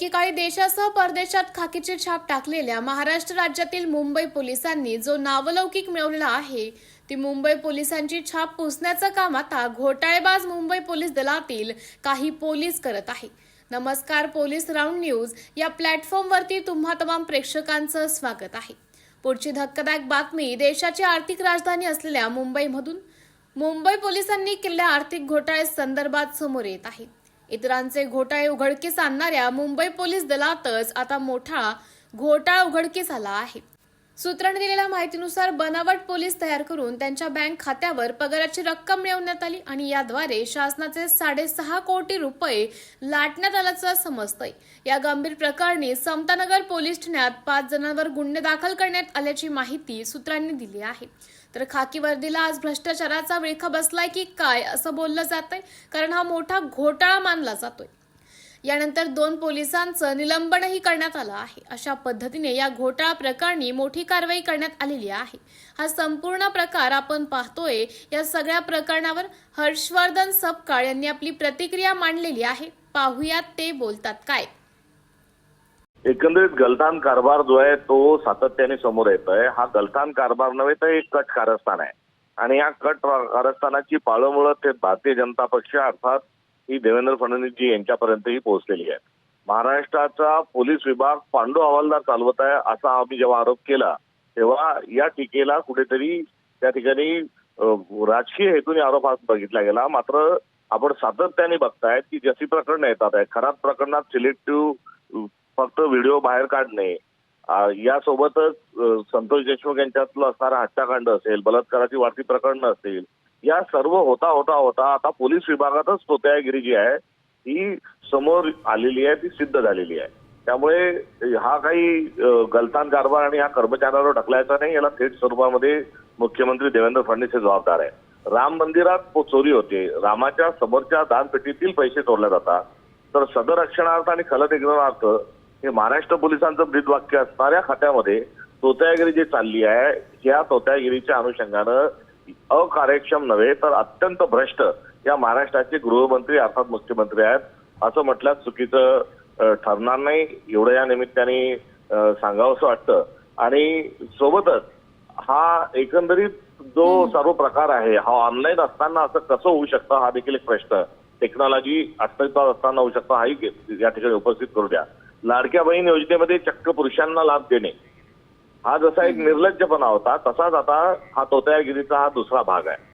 एकेकाळी देशासह परदेशात खाकीची छाप टाकलेल्या महाराष्ट्र राज्यातील मुंबई पोलिसांनी जो नावलौकिक मिळवलेला आहे ती मुंबई पोलिसांची छाप पुसण्याचं काम आता घोटाळेबाज मुंबई पोलीस दलातील काही पोलीस करत आहे। नमस्कार, पोलीस राऊंड न्यूज या प्लॅटफॉर्मवरती तुम्हा तमाम प्रेक्षकांचं स्वागत आहे। पुढची धक्कादायक बातमी देशाची आर्थिक राजधानी असलेल्या मुंबईमधून मुंबई पोलिसांनी केलेल्या आर्थिक घोटाळे संदर्भात समोर येत आहे। इतरांचे घोटाळे उघडकीस आणणाऱ्या मुंबई पोलीस दलातच आता मोठा घोटाळा उघडकीस आला आहे। सूत्रांनी दिलेल्या माहितीनुसार बनावट पोलीस तयार करून त्यांच्या बँक खात्यावर पगाराची रक्कम मिळवण्यात आली आणि याद्वारे शासनाचे 6.5 कोटी रुपये लाटण्यात आल्याचं समजतंय। या गंभीर प्रकरणी समतानगर पोलीस ठाण्यात 5 जणांवर गुन्हे दाखल करण्यात आल्याची माहिती सूत्रांनी दिली आहे। तर खाकी वर्दीला आज भ्रष्टाचाराचा विळखा बसलाय की काय असं बोललं जातंय, कारण हा मोठा घोटाळा मानला जातोय। यानंतर 2 पोलिसांचं निलंबनही करण्यात आलं आहे। अशा पद्धतीने या घोटाळा प्रकरणी मोठी कारवाई करण्यात आलेली आहे। हा संपूर्ण प्रकार आपण पाहतोय। या सगळ्या प्रकरणावर हर्षवर्धन सपकाळ यांनी आपली प्रतिक्रिया मांडलेली आहे। पाहुयात ते बोलतात काय। एकंदरीत गलथान कारभार जो आहे तो सातत्याने समोर येतोय। हा गलथान कारभार नव्हे तर एक कट कारस्थान आहे आणि या कट कारस्थानाची पाळंमुळं ते भारतीय जनता पक्ष अर्थात ही देवेंद्र फडणवीसजी यांच्यापर्यंतही पोहोचलेली आहे। महाराष्ट्राचा पोलीस विभाग पांडू हवालदार चालवत आहे असा आम्ही जेव्हा आरोप केला तेव्हा या टीकेला कुठेतरी त्या ठिकाणी राजकीय हेतूने आरोप बघितला गेला। मात्र आपण सातत्याने बघताय की जशी प्रकरणं येतात आहे खराब प्रकरणात सिलेक्टिव्ह फक्त व्हिडिओ बाहेर काढणे, यासोबतच संतोष देशमुख यांच्यातलं असणारा हत्याकांड असेल, बलात्काराची वाढती प्रकरणं असतील, या सर्व होता आता पोलीस विभागातच तोत्यागिरी जी आहे ही समोर आलेली आहे, ती सिद्ध झालेली आहे। त्यामुळे हा काही गलथान कारभार आणि हा कर्मचाऱ्यावर ढकलायचा नाही, याला थेट स्वरूपामध्ये मुख्यमंत्री देवेंद्र फडणवीस हे जबाबदार आहे। राम मंदिरात चोरी होते, रामाच्या समोरच्या दानपेटीतील पैसे चोरले जातात, तर सदरक्षणार्थ आणि खलनिग्रहणार्थ हे महाराष्ट्र पोलिसांचं ब्रीदवाक्य असणाऱ्या खात्यामध्ये तोत्यागिरी जी चालली आहे, या तोत्यागिरीच्या अनुषंगानं अकार्यक्षम नव्हे तर अत्यंत भ्रष्ट या महाराष्ट्राचे गृहमंत्री अर्थात मुख्यमंत्री आहेत असं म्हटल्यास चुकीचं ठरणार नाही, एवढं या निमित्ताने सांगावंसं वाटतं। आणि सोबतच हा एकंदरीत जो सर्व प्रकार आहे हा ऑनलाईन असताना असं कसं होऊ शकतं हा देखील एक प्रश्न टेक्नॉलॉजी अस्तित्वात असताना होऊ शकतो, हाही या ठिकाणी उपस्थित करू द्या। लाडक्या बहीण योजनेमध्ये चक्क पुरुषांना लाभ देणे हा जसा एक निर्लज्जपणा होता तसाच आता हा तोत्यागिरीचा हा दुसरा भाग आहे।